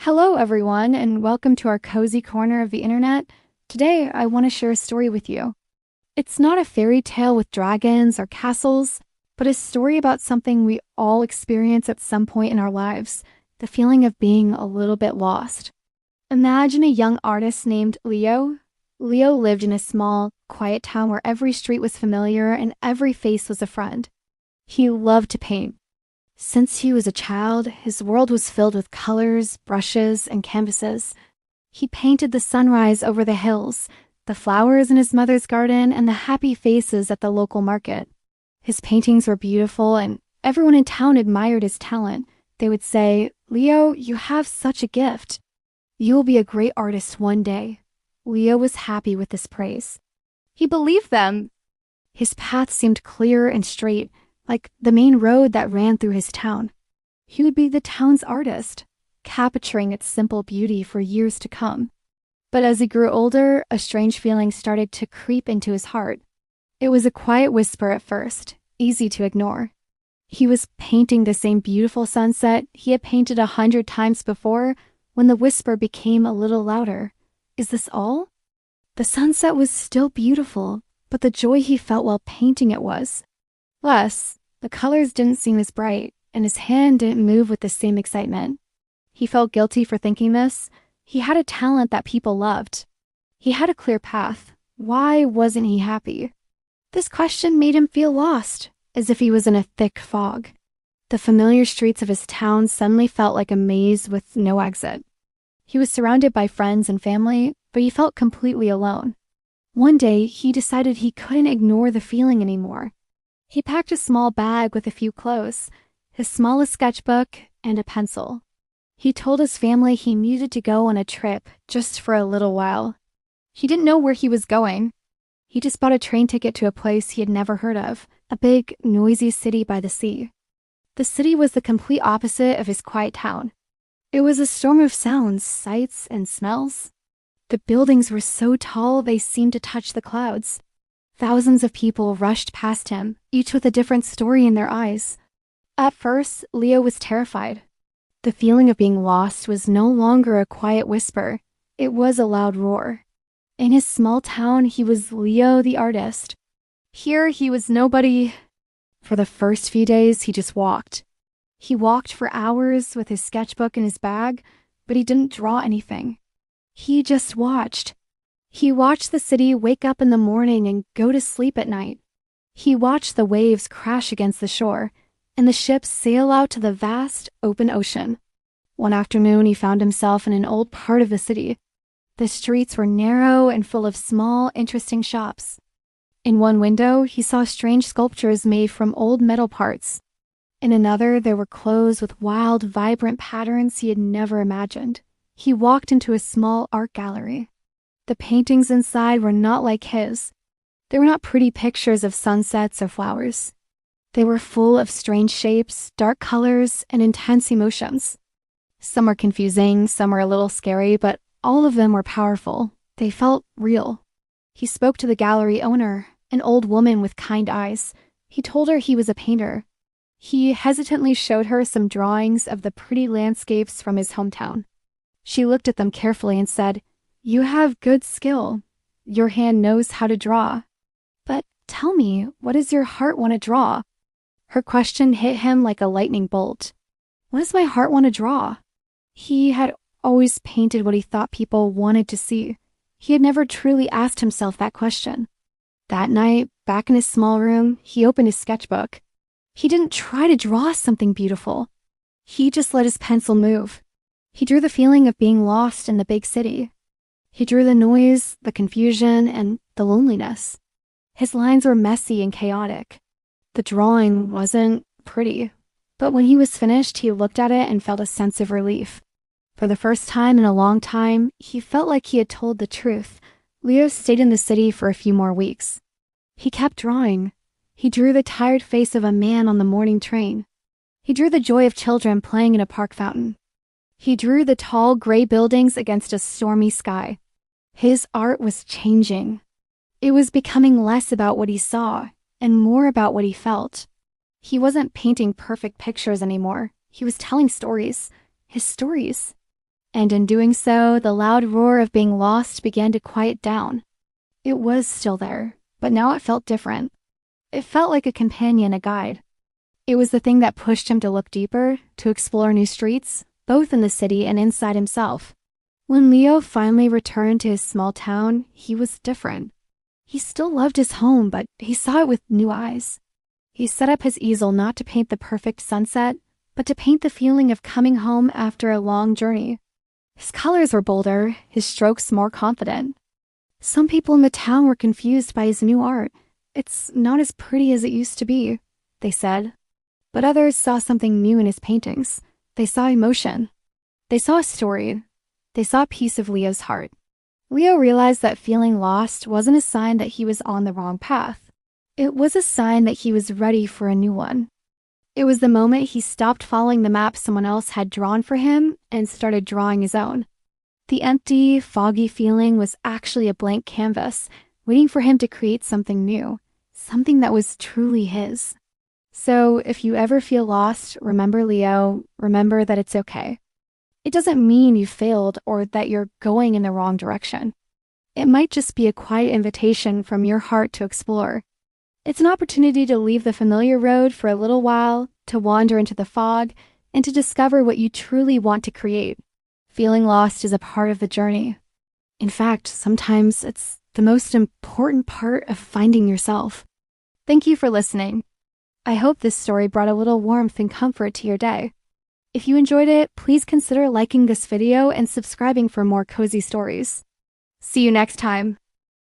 Hello, everyone, and welcome to our cozy corner of the internet. Today, I want to share a story with you. It's not a fairy tale with dragons or castles, but a story about something we all experience at some point in our lives, the feeling of being a little bit lost. Imagine a young artist named Leo. Leo lived in a small, quiet town where every street was familiar and every face was a friend. He loved to paint. Since he was a child, his world was filled with colors, brushes, and canvases. He painted the sunrise over the hills, the flowers in his mother's garden, and the happy faces at the local market. His paintings were beautiful, and everyone in town admired his talent. They would say, "Leo, you have such a gift. You will be a great artist one day." Leo was happy with this praise. He believed them. His path seemed clear and straight, like the main road that ran through his town. He would be the town's artist, capturing its simple beauty for years to come. But as he grew older, a strange feeling started to creep into his heart. It was a quiet whisper at first, easy to ignore. He was painting the same beautiful sunset he had painted 100 times before when the whisper became a little louder. Is this all? The sunset was still beautiful, but the joy he felt while painting it was less. The colors didn't seem as bright, and his hand didn't move with the same excitement. He felt guilty for thinking this. He had a talent that people loved. He had a clear path. Why wasn't he happy? This question made him feel lost, as if he was in a thick fog. The familiar streets of his town suddenly felt like a maze with no exit. He was surrounded by friends and family, but he felt completely alone. One day, he decided he couldn't ignore the feeling anymore. He packed a small bag with a few clothes, his smallest sketchbook, and a pencil. He told his family he needed to go on a trip just for a little while. He didn't know where he was going. He just bought a train ticket to a place he had never heard of, a big, noisy city by the sea. The city was the complete opposite of his quiet town. It was a storm of sounds, sights, and smells. The buildings were so tall they seemed to touch the clouds. Thousands of people rushed past him, each with a different story in their eyes. At first, Leo was terrified. The feeling of being lost was no longer a quiet whisper. It was a loud roar. In his small town, he was Leo the artist. Here, he was nobody. For the first few days, he just walked. He walked for hours with his sketchbook in his bag, but he didn't draw anything. He just watched. He watched the city wake up in the morning and go to sleep at night. He watched the waves crash against the shore and the ships sail out to the vast, open ocean. One afternoon, he found himself in an old part of the city. The streets were narrow and full of small, interesting shops. In one window, he saw strange sculptures made from old metal parts. In another, there were clothes with wild, vibrant patterns he had never imagined. He walked into a small art gallery. The paintings inside were not like his. They were not pretty pictures of sunsets or flowers. They were full of strange shapes, dark colors, and intense emotions. Some were confusing, some were a little scary, but all of them were powerful. They felt real. He spoke to the gallery owner, an old woman with kind eyes. He told her he was a painter. He hesitantly showed her some drawings of the pretty landscapes from his hometown. She looked at them carefully and said, "You have good skill. Your hand knows how to draw. But tell me, what does your heart want to draw?" Her question hit him like a lightning bolt. What does my heart want to draw? He had always painted what he thought people wanted to see. He had never truly asked himself that question. That night, back in his small room, he opened his sketchbook. He didn't try to draw something beautiful. He just let his pencil move. He drew the feeling of being lost in the big city. He drew the noise, the confusion, and the loneliness. His lines were messy and chaotic. The drawing wasn't pretty, but when he was finished, he looked at it and felt a sense of relief. For the first time in a long time, he felt like he had told the truth. Leo stayed in the city for a few more weeks. He kept drawing. He drew the tired face of a man on the morning train. He drew the joy of children playing in a park fountain. He drew the tall, gray buildings against a stormy sky. His art was changing. It was becoming less about what he saw and more about what he felt. He wasn't painting perfect pictures anymore. He was telling stories. His stories. And in doing so, the loud roar of being lost began to quiet down. It was still there, but now it felt different. It felt like a companion, a guide. It was the thing that pushed him to look deeper, to explore new streets, both in the city and inside himself. When Leo finally returned to his small town, he was different. He still loved his home, but he saw it with new eyes. He set up his easel not to paint the perfect sunset, but to paint the feeling of coming home after a long journey. His colors were bolder, his strokes more confident. Some people in the town were confused by his new art. "It's not as pretty as it used to be," they said. But others saw something new in his paintings. They saw emotion. They saw a story. They saw a piece of Leo's heart. Leo realized that feeling lost wasn't a sign that he was on the wrong path. It was a sign that he was ready for a new one. It was the moment he stopped following the map someone else had drawn for him and started drawing his own. The empty, foggy feeling was actually a blank canvas, waiting for him to create something new, something that was truly his. So if you ever feel lost, remember Leo, remember that it's okay. It doesn't mean you failed or that you're going in the wrong direction. It might just be a quiet invitation from your heart to explore. It's an opportunity to leave the familiar road for a little while, to wander into the fog, and to discover what you truly want to create. Feeling lost is a part of the journey. In fact, sometimes it's the most important part of finding yourself. Thank you for listening. I hope this story brought a little warmth and comfort to your day. If you enjoyed it, please consider liking this video and subscribing for more cozy stories. See you next time.